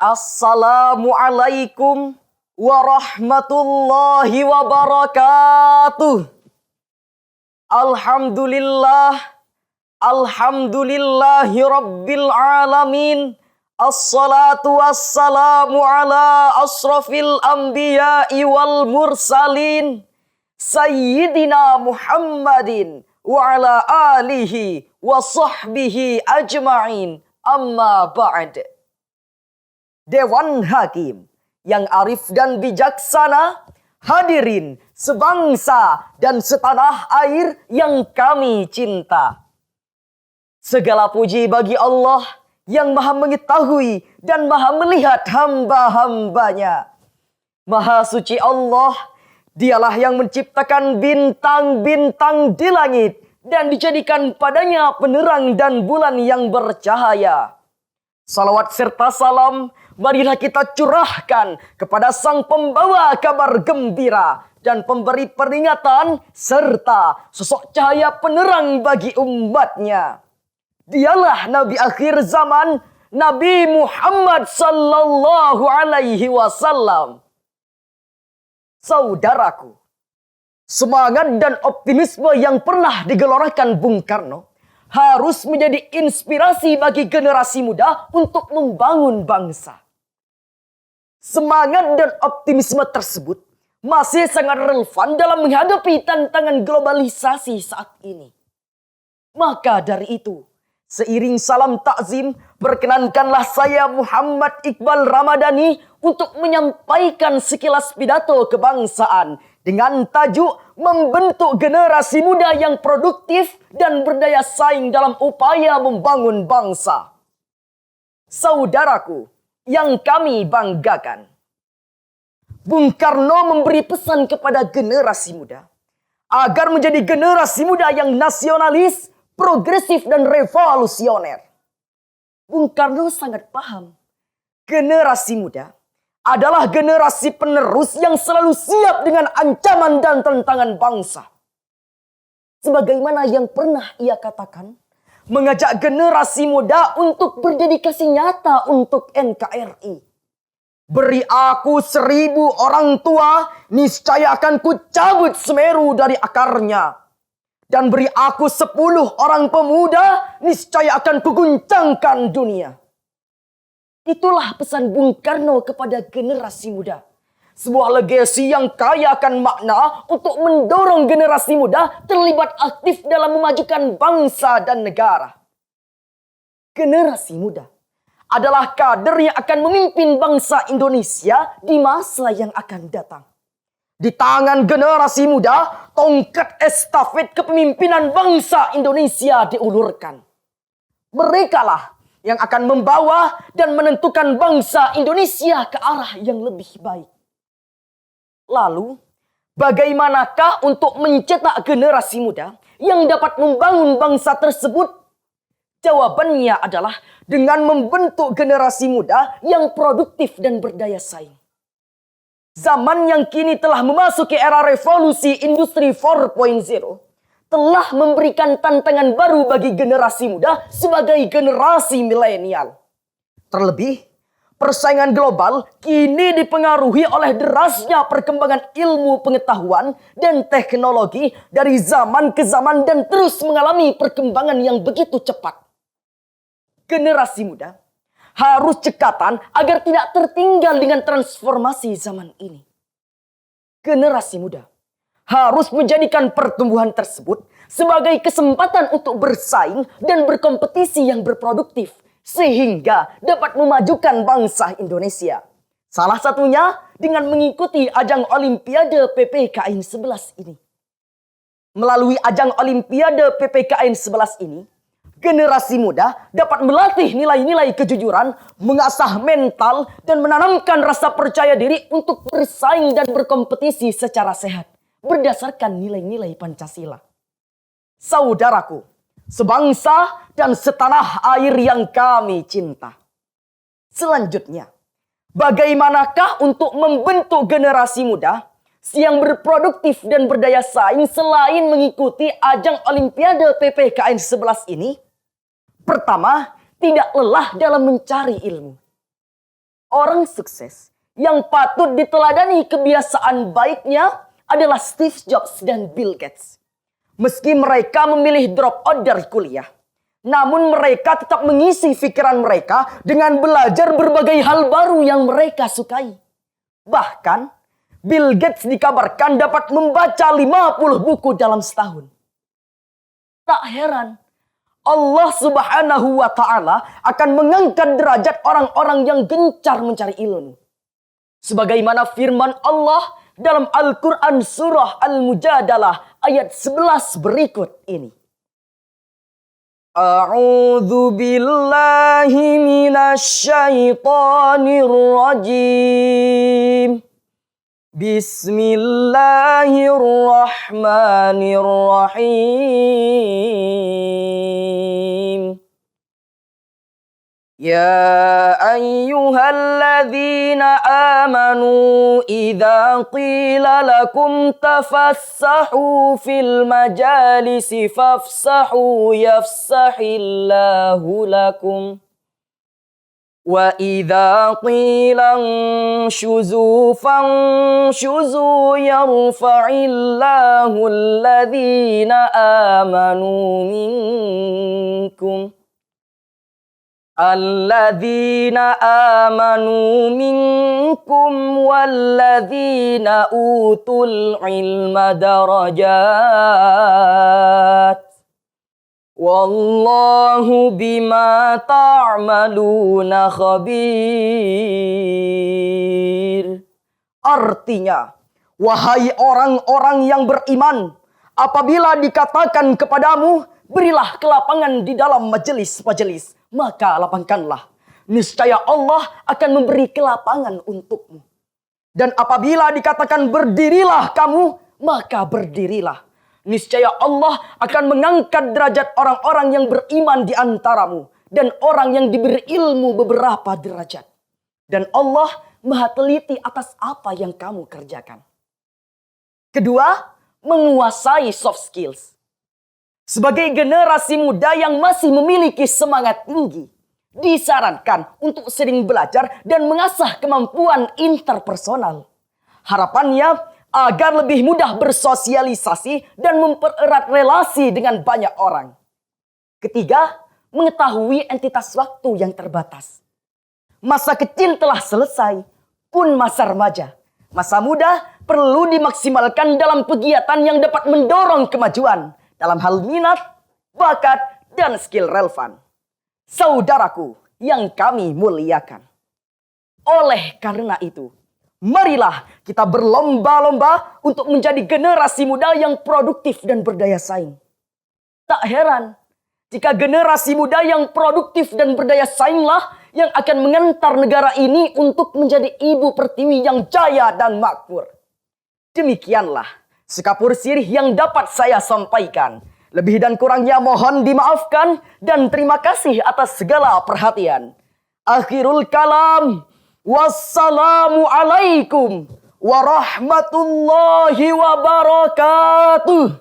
Assalamualaikum warahmatullahi wabarakatuh. Alhamdulillah, alhamdulillahi rabbil alamin. Assalatu wassalamu ala asrafil anbiya'i wal mursalin. Sayyidina Muhammadin wa ala alihi wa sahbihi ajma'in. Amma ba'd. Dewan Hakim yang arif dan bijaksana, hadirin sebangsa dan setanah air yang kami cinta. Segala puji bagi Allah yang maha mengetahui dan maha melihat hamba-hambanya. Maha suci Allah, dialah yang menciptakan bintang-bintang di langit dan dijadikan padanya penerang dan bulan yang bercahaya. Salawat serta salam marilah kita curahkan kepada sang pembawa kabar gembira dan pemberi peringatan serta sosok cahaya penerang bagi umatnya. Dialah Nabi akhir zaman, Nabi Muhammad sallallahu alaihi wasallam. Saudaraku, semangat dan optimisme yang pernah digelorakan Bung Karno harus menjadi inspirasi bagi generasi muda untuk membangun bangsa. Semangat dan optimisme tersebut masih sangat relevan dalam menghadapi tantangan globalisasi saat ini. Maka dari itu, seiring salam takzim, perkenankanlah saya Muhammad Iqbal Ramadhani untuk menyampaikan sekilas pidato kebangsaan dengan tajuk membentuk generasi muda yang produktif dan berdaya saing dalam upaya membangun bangsa. Saudaraku yang kami banggakan, Bung Karno memberi pesan kepada generasi muda agar menjadi generasi muda yang nasionalis, progresif dan revolusioner. Bung Karno sangat paham, generasi muda adalah generasi penerus yang selalu siap dengan ancaman dan tantangan bangsa. Sebagaimana yang pernah ia katakan, mengajak generasi muda untuk berdedikasi nyata untuk NKRI. Beri aku 1000 orang tua, niscaya akan kucabut Semeru dari akarnya. Dan beri aku 10 orang pemuda, niscaya akan kuguncangkan dunia. Itulah pesan Bung Karno kepada generasi muda. Sebuah legasi yang kaya akan makna untuk mendorong generasi muda terlibat aktif dalam memajukan bangsa dan negara. Generasi muda adalah kader yang akan memimpin bangsa Indonesia di masa yang akan datang. Di tangan generasi muda, tongkat estafet kepemimpinan bangsa Indonesia diulurkan. Merekalah yang akan membawa dan menentukan bangsa Indonesia ke arah yang lebih baik. Lalu, bagaimanakah untuk mencetak generasi muda yang dapat membangun bangsa tersebut? Jawabannya adalah dengan membentuk generasi muda yang produktif dan berdaya saing. Zaman yang kini telah memasuki era revolusi industri 4.0 telah memberikan tantangan baru bagi generasi muda sebagai generasi milenial. Terlebih, persaingan global kini dipengaruhi oleh derasnya perkembangan ilmu pengetahuan dan teknologi dari zaman ke zaman dan terus mengalami perkembangan yang begitu cepat. Generasi muda harus cekatan agar tidak tertinggal dengan transformasi zaman ini. Generasi muda harus menjadikan pertumbuhan tersebut sebagai kesempatan untuk bersaing dan berkompetisi yang berproduktif sehingga dapat memajukan bangsa Indonesia. Salah satunya dengan mengikuti ajang Olimpiade PPKN 11 ini. Melalui ajang Olimpiade PPKN 11 ini, generasi muda dapat melatih nilai-nilai kejujuran, mengasah mental, dan menanamkan rasa percaya diri untuk bersaing dan berkompetisi secara sehat berdasarkan nilai-nilai Pancasila. Saudaraku, sebangsa dan setanah air yang kami cinta. Selanjutnya, bagaimanakah untuk membentuk generasi muda yang berproduktif dan berdaya saing selain mengikuti ajang Olimpiade PPKN 11 ini? Pertama, tidak lelah dalam mencari ilmu. Orang sukses yang patut diteladani kebiasaan baiknya adalah Steve Jobs dan Bill Gates. Meski mereka memilih drop out dari kuliah, namun mereka tetap mengisi pikiran mereka dengan belajar berbagai hal baru yang mereka sukai. Bahkan, Bill Gates dikabarkan dapat membaca 50 buku dalam setahun. Tak heran, Allah Subhanahu wa Ta'ala akan mengangkat derajat orang-orang yang gencar mencari ilmu. Sebagaimana firman Allah dalam Al-Quran surah Al-Mujadalah ayat 11 berikut ini. A'udzu billahi minasy syaithanir rajim. Bismillahirrahmanirrahim. Ya ayyuhalladzina amanu idza qila lakum tafassahu fil majalisi fafsahu yafsahillahu lakum. Wa idza qila anshuzu fanshuzu yarfa'illahu alladhina amanu minkum walladhina utul ilma darajat. Wallahu bima ta'maluna khabir. Artinya, wahai orang-orang yang beriman, apabila dikatakan kepadamu, berilah kelapangan di dalam majelis-majelis, maka lapangkanlah. Niscaya Allah akan memberi kelapangan untukmu. Dan apabila dikatakan berdirilah kamu, maka berdirilah. Niscaya Allah akan mengangkat derajat orang-orang yang beriman di antaramu. Dan orang yang diberi ilmu beberapa derajat. Dan Allah maha teliti atas apa yang kamu kerjakan. Kedua, menguasai soft skills. Sebagai generasi muda yang masih memiliki semangat tinggi, disarankan untuk sering belajar dan mengasah kemampuan interpersonal. Harapannya agar lebih mudah bersosialisasi dan mempererat relasi dengan banyak orang. Ketiga, mengetahui entitas waktu yang terbatas. Masa kecil telah selesai, pun masa remaja. Masa muda perlu dimaksimalkan dalam kegiatan yang dapat mendorong kemajuan dalam hal minat, bakat, dan skill relevan. Saudaraku yang kami muliakan. Oleh karena itu, marilah kita berlomba-lomba untuk menjadi generasi muda yang produktif dan berdaya saing. Tak heran jika generasi muda yang produktif dan berdaya sainglah yang akan mengantar negara ini untuk menjadi ibu pertiwi yang jaya dan makmur. Demikianlah sekapur sirih yang dapat saya sampaikan. Lebih dan kurangnya mohon dimaafkan dan terima kasih atas segala perhatian. Akhirul kalam. Wassalamu alaikum warahmatullahi wabarakatuh.